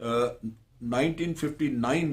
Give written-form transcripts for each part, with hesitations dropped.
1959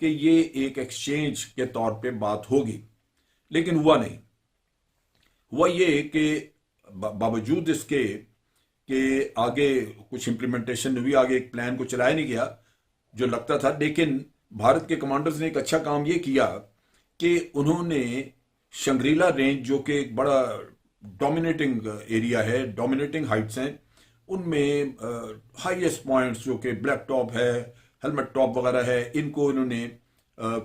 کہ یہ ایک ایکسچینج کے طور پہ بات ہوگی، لیکن ہوا نہیں۔ ہوا یہ کہ باوجود اس کے کہ آگے کچھ امپلیمنٹیشن ہوئی، آگے ایک پلان کو چلایا نہیں گیا جو لگتا تھا، لیکن بھارت کے کمانڈرز نے ایک اچھا کام یہ کیا کہ انہوں نے شنگریلا رینج، جو کہ ایک بڑا ڈومینیٹنگ ایریا ہے، ڈومینیٹنگ ہائٹس ہیں، ان میں ہائیسٹ پوائنٹس جو کہ بلیک ٹاپ ہے، ہیلمٹ ٹاپ وغیرہ ہے، ان کو انہوں نے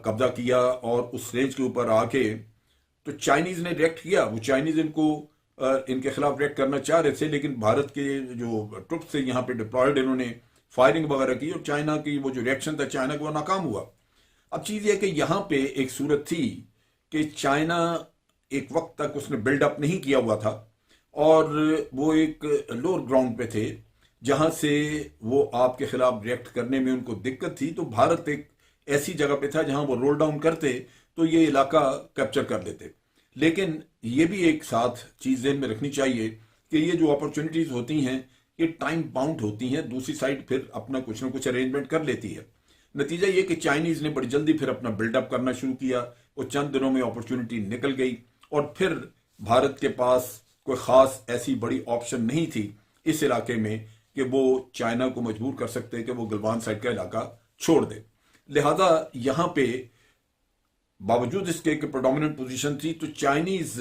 قبضہ کیا، اور اس رینج کے اوپر آ کے تو چائنیز نے ریئیکٹ کیا۔ وہ چائنیز ان کے خلاف ریئیکٹ کرنا چاہ رہے تھے، لیکن بھارت کے جو ٹروپس تھے یہاں پہ ڈپلائڈ، انہوں نے فائرنگ وغیرہ کی، اور چائنا کی وہ جو ریئیکشن تھا چائنا کا وہ ناکام ہوا۔ اب چیز یہ کہ یہاں پہ ایک صورت تھی کہ چائنا ایک وقت تک اس نے بلڈ اپ نہیں کیا ہوا تھا، اور وہ ایک لوور گراؤنڈ پہ تھے جہاں سے وہ آپ کے خلاف ریئیکٹ کرنے میں ان کو دقت تھی، تو بھارت ایک ایسی جگہ پہ تھا جہاں وہ رول ڈاؤن کرتے تو یہ علاقہ کیپچر کر لیتے۔ لیکن یہ بھی ایک ساتھ چیز ذہن میں رکھنی چاہیے کہ یہ جو اپرچونٹیز ہوتی ہیں یہ ٹائم باؤنڈ ہوتی ہیں، دوسری سائڈ پھر اپنا کچھ نہ کچھ ارینجمنٹ کر لیتی ہے۔ نتیجہ یہ کہ چائنیز نے بڑی جلدی پھر اپنا بلڈ اپ کرنا شروع کیا، اور چند دنوں میں اپرچونٹی نکل گئی، اور پھر بھارت کے پاس کوئی خاص ایسی بڑی آپشن نہیں تھی اس علاقے میں کہ وہ چائنا کو مجبور کر سکتے کہ وہ گلوان سائڈ کا علاقہ چھوڑ دے۔ لہذا یہاں پہ باوجود اس کے کہ پروڈومیننٹ پوزیشن تھی، تو چائنیز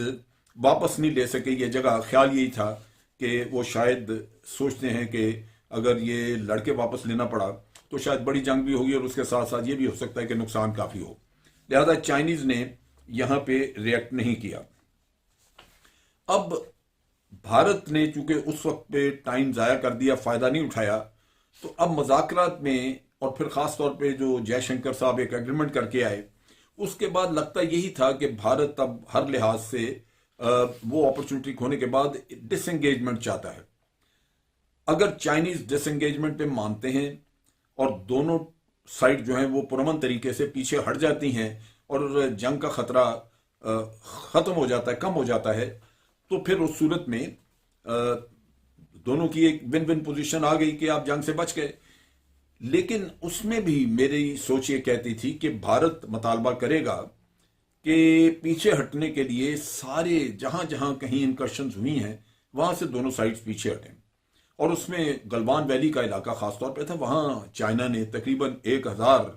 واپس نہیں لے سکے یہ جگہ۔ خیال یہی تھا کہ وہ شاید سوچتے ہیں کہ اگر یہ لڑکے واپس لینا پڑا تو شاید بڑی جنگ بھی ہوگی، اور اس کے ساتھ ساتھ یہ بھی ہو سکتا ہے کہ نقصان کافی ہو، لہذا چائنیز نے یہاں پہ ریئیکٹ نہیں کیا۔ اب بھارت نے چونکہ اس وقت پہ ٹائم ضائع کر دیا، فائدہ نہیں اٹھایا، تو اب مذاکرات میں، اور پھر خاص طور پہ جو جے شنکر صاحب ایک ایگریمنٹ کر کے آئے، اس کے بعد لگتا یہی تھا کہ بھارت اب ہر لحاظ سے وہ اپرچونٹی کھونے کے بعد ڈس انگیجمنٹ چاہتا ہے۔ اگر چائنیز ڈس انگیجمنٹ پہ مانتے ہیں اور دونوں سائڈ جو ہیں وہ پرامن طریقے سے پیچھے ہٹ جاتی ہیں، اور جنگ کا خطرہ ختم ہو جاتا ہے، کم ہو جاتا ہے، تو پھر اس صورت میں دونوں کی ایک ون ون پوزیشن آ گئی کہ آپ جنگ سے بچ گئے۔ لیکن اس میں بھی میری سوچ یہ کہتی تھی کہ بھارت مطالبہ کرے گا کہ پیچھے ہٹنے کے لیے سارے جہاں جہاں کہیں انکرشنز ہوئی ہیں وہاں سے دونوں سائڈز پیچھے ہٹیں، اور اس میں گلوان ویلی کا علاقہ خاص طور پہ تھا، وہاں چائنا نے تقریباً 1000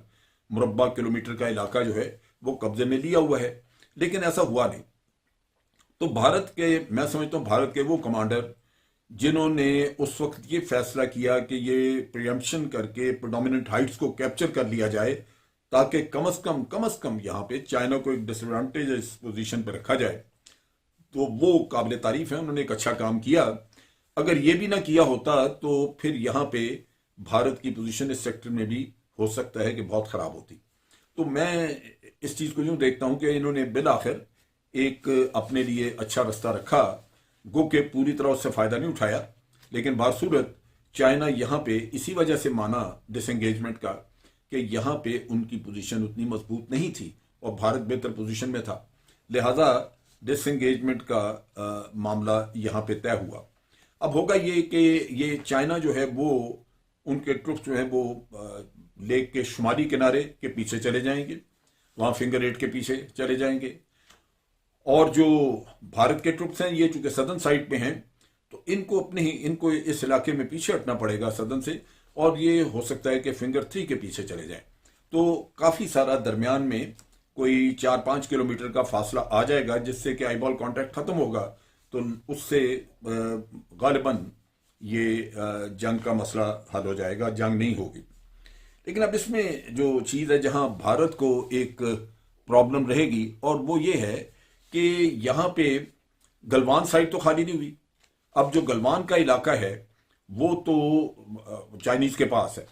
مربع کلومیٹر کا علاقہ جو ہے وہ قبضے میں لیا ہوا ہے، لیکن ایسا ہوا نہیں۔ تو بھارت کے، میں سمجھتا ہوں بھارت کے وہ کمانڈر جنہوں نے اس وقت یہ فیصلہ کیا کہ یہ پریمپشن کر کے پروڈومیننٹ ہائٹس کو کیپچر کر لیا جائے تاکہ کم از کم یہاں پہ چائنا کو ایک ڈس ایڈوانٹیج پوزیشن پہ رکھا جائے، تو وہ قابل تعریف ہے، انہوں نے ایک اچھا کام کیا۔ اگر یہ بھی نہ کیا ہوتا تو پھر یہاں پہ بھارت کی پوزیشن اس سیکٹر میں بھی ہو سکتا ہے کہ بہت خراب ہوتی۔ تو میں اس چیز کو یوں دیکھتا ہوں کہ انہوں نے بالآخر ایک اپنے لیے اچھا رستہ رکھا، گو کہ پوری طرح اس سے فائدہ نہیں اٹھایا، لیکن بصورت چائنا یہاں پہ اسی وجہ سے مانا ڈس انگیجمنٹ کا کہ یہاں پہ ان کی پوزیشن اتنی مضبوط نہیں تھی اور بھارت بہتر پوزیشن میں تھا، لہذا ڈس انگیجمنٹ کا معاملہ یہاں پہ طے ہوا۔ اب ہوگا یہ کہ یہ چائنا جو ہے وہ ان کے ٹروپس جو ہیں وہ لیک کے شمالی کنارے کے پیچھے چلے جائیں گے، وہاں فنگر ایٹ کے پیچھے چلے جائیں گے، اور جو بھارت کے ٹروپس ہیں یہ چونکہ سدرن سائڈ پہ ہیں تو ان کو اس علاقے میں پیچھے ہٹنا پڑے گا سدرن سے، اور یہ ہو سکتا ہے کہ فنگر 3 کے پیچھے چلے جائیں، تو کافی سارا درمیان میں کوئی 4-5 کلومیٹر کا فاصلہ آ جائے گا، جس سے کہ آئی بال کانٹیکٹ ختم ہوگا، تو اس سے غالباً یہ جنگ کا مسئلہ حل ہو جائے گا، جنگ نہیں ہوگی۔ لیکن اب اس میں جو چیز ہے جہاں بھارت کو ایک پرابلم رہے گی، اور وہ یہ ہے کہ یہاں پہ گلوان سائٹ تو خالی نہیں ہوئی، اب جو گلوان کا علاقہ ہے وہ تو چائنیز کے پاس ہے،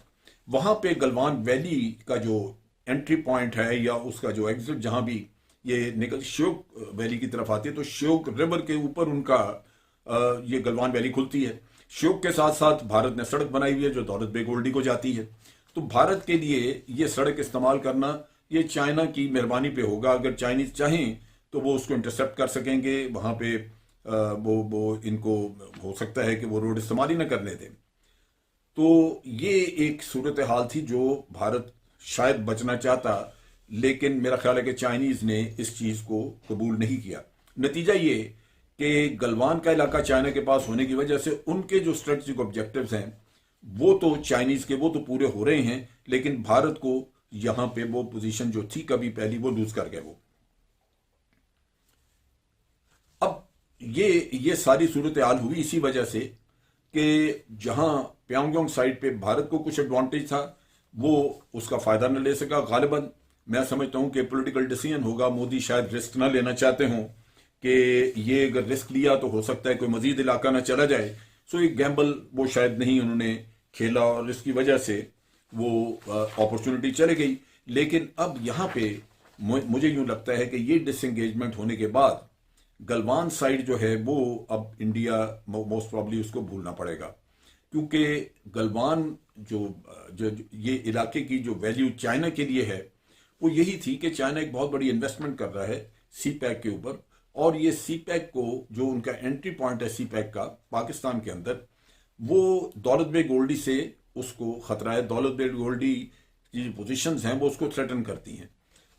وہاں پہ گلوان ویلی کا جو انٹری پوائنٹ ہے یا اس کا جو ایگزٹ جہاں بھی یہ نکل شیوک ویلی کی طرف آتی ہے، تو شیوک ریور کے اوپر ان کا یہ گلوان ویلی کھلتی ہے۔ شیوک کے ساتھ ساتھ بھارت نے سڑک بنائی ہوئی ہے جو دولت بیگ اولڈی کو جاتی ہے، تو بھارت کے لیے یہ سڑک استعمال کرنا یہ چائنا کی مہربانی پہ ہوگا، اگر چائنیز چاہیں تو وہ اس کو انٹرسپٹ کر سکیں گے، وہاں پہ وہ ان کو ہو سکتا ہے کہ وہ روڈ استعمال ہی نہ کرنے دیں۔ تو یہ ایک صورتحال تھی جو بھارت شاید بچنا چاہتا لیکن میرا خیال ہے کہ چائنیز نے اس چیز کو قبول نہیں کیا. نتیجہ یہ کہ گلوان کا علاقہ چائنا کے پاس ہونے کی وجہ سے ان کے جو اسٹریٹجک آبجیکٹیوز ہیں وہ تو چائنیز کے وہ تو پورے ہو رہے ہیں، لیکن بھارت کو یہاں پہ وہ پوزیشن جو تھی کبھی پہلی وہ لوز کر گئے. وہ اب یہ ساری صورتحال ہوئی اسی وجہ سے کہ جہاں پیانگ یانگ سائٹ پہ بھارت کو کچھ ایڈوانٹیج تھا وہ اس کا فائدہ نہ لے سکا. غالباً میں سمجھتا ہوں کہ پولیٹیکل ڈیسیژن ہوگا، مودی شاید رسک نہ لینا چاہتے ہوں کہ یہ اگر رسک لیا تو ہو سکتا ہے کوئی مزید علاقہ نہ چلا جائے. سو یہ گیمبل وہ شاید نہیں انہوں نے کھیلا اور اس کی وجہ سے وہ اپرچونٹی چلے گئی. لیکن اب یہاں پہ مجھے یوں لگتا ہے کہ یہ ڈس انگیجمنٹ ہونے کے بعد گلوان سائڈ جو ہے وہ اب انڈیا موسٹ پرابلی اس کو بھولنا پڑے گا، کیونکہ گلوان جو یہ علاقے کی جو ویلیو چائنا کے لیے ہے وہ یہی تھی کہ چائنا ایک بہت بڑی انویسٹمنٹ کر رہا ہے سی پیک کے اوپر، اور یہ سی پیک کو جو ان کا انٹری پوائنٹ ہے سی پیک کا پاکستان کے اندر، وہ دولت بیگ گولڈی سے اس کو خطرہ ہے. دولت بیگ گولڈی کی جو پوزیشنز ہیں وہ اس کو تھریٹن کرتی ہیں،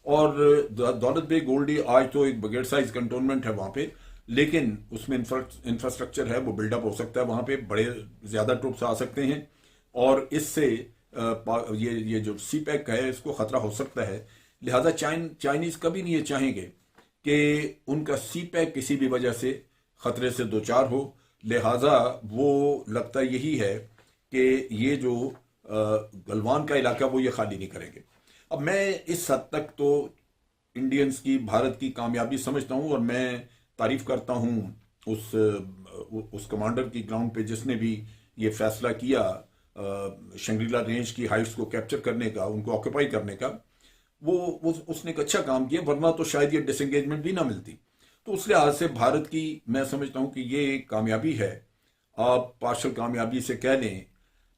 اور دولت بیگ گولڈی آج تو ایک بغیر سائز کنٹونمنٹ ہے وہاں پہ، لیکن اس میں انفراسٹرکچر ہے وہ بلڈ اپ ہو سکتا ہے، وہاں پہ بڑے زیادہ ٹروپس آ سکتے ہیں، اور اس سے یہ جو سی پیک ہے اس کو خطرہ ہو سکتا ہے. لہذا چائنیز کبھی نہیں یہ چاہیں گے کہ ان کا سی پیک کسی بھی وجہ سے خطرے سے دوچار ہو. لہذا وہ لگتا یہی ہے کہ یہ جو گلوان کا علاقہ وہ یہ خالی نہیں کریں گے. اب میں اس حد تک تو انڈینز کی بھارت کی کامیابی سمجھتا ہوں، اور میں تعریف کرتا ہوں اس کمانڈر کی گراؤنڈ پہ جس نے بھی یہ فیصلہ کیا شنگریلا رینج کی ہائٹس کو کیپچر کرنے کا، ان کو آکوپائی کرنے کا. اس نے ایک اچھا کام کیا، ورنہ تو شاید یہ ڈس انگیجمنٹ بھی نہ ملتی. تو اس لحاظ سے بھارت کی میں سمجھتا ہوں کہ یہ ایک کامیابی ہے. آپ پارشل کامیابی سے کہہ لیں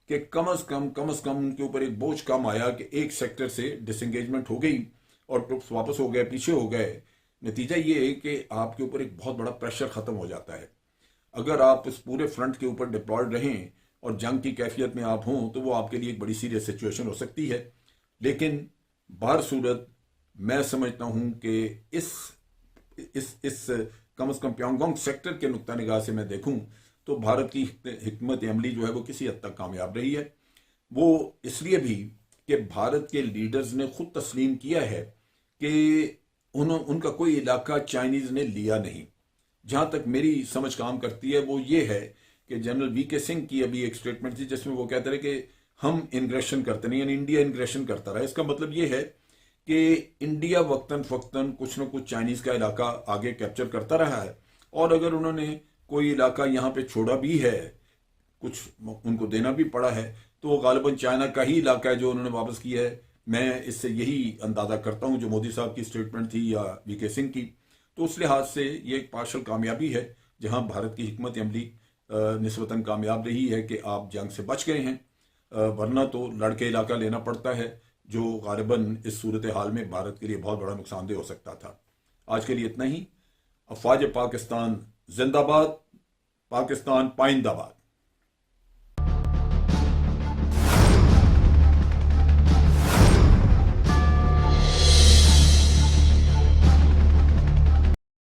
کہ کم از کم ان کے اوپر ایک بوجھ کم آیا کہ ایک سیکٹر سے ڈس انگیجمنٹ ہو گئی اور ٹروپس واپس ہو گئے، پیچھے ہو گئے. نتیجہ یہ ہے کہ آپ کے اوپر ایک بہت بڑا پریشر ختم ہو جاتا ہے. اگر آپ اس پورے فرنٹ کے اوپر ڈپلائڈ رہیں اور جنگ کی کیفیت میں آپ ہوں تو وہ آپ کے لیے ایک بڑی سیریس سچویشن ہو سکتی ہے. لیکن بہر صورت میں سمجھتا ہوں کہ اس کم از کم پیانگ یانگ سیکٹر کے نقطہ نگاہ سے میں دیکھوں تو بھارت کی حکمت عملی جو ہے وہ کسی حد تک کامیاب رہی ہے. وہ اس لیے بھی کہ بھارت کے لیڈرز نے خود تسلیم کیا ہے کہ ان کا کوئی علاقہ چائنیز نے لیا نہیں. جہاں تک میری سمجھ کام کرتی ہے وہ یہ ہے کہ جنرل وی کے سنگھ کی ابھی ایک سٹیٹمنٹ تھی جس میں وہ کہتے رہے کہ ہم انگریشن کرتے نہیں، یعنی انڈیا انگریشن کرتا رہا. اس کا مطلب یہ ہے کہ انڈیا وقتاً فوقتاً کچھ نہ کچھ چائنیز کا علاقہ آگے کیپچر کرتا رہا ہے، اور اگر انہوں نے کوئی علاقہ یہاں پہ چھوڑا بھی ہے، کچھ ان کو دینا بھی پڑا ہے، تو وہ غالباً چائنا کا ہی علاقہ ہے جو انہوں نے واپس کیا ہے. میں اس سے یہی اندازہ کرتا ہوں جو مودی صاحب کی سٹیٹمنٹ تھی یا وی کے سنگھ کی. تو اس لحاظ سے یہ ایک پارشل کامیابی ہے جہاں بھارت کی حکمت عملی نسبتاً کامیاب رہی ہے کہ آپ جنگ سے بچ گئے ہیں، ورنہ تو لڑ کے علاقہ لینا پڑتا ہے جو غالباً اس صورتحال میں بھارت کے لیے بہت بڑا نقصان دہ ہو سکتا تھا. آج کے لیے اتنا ہی. افواج پاکستان زندہ باد، پاکستان پائندہ باد.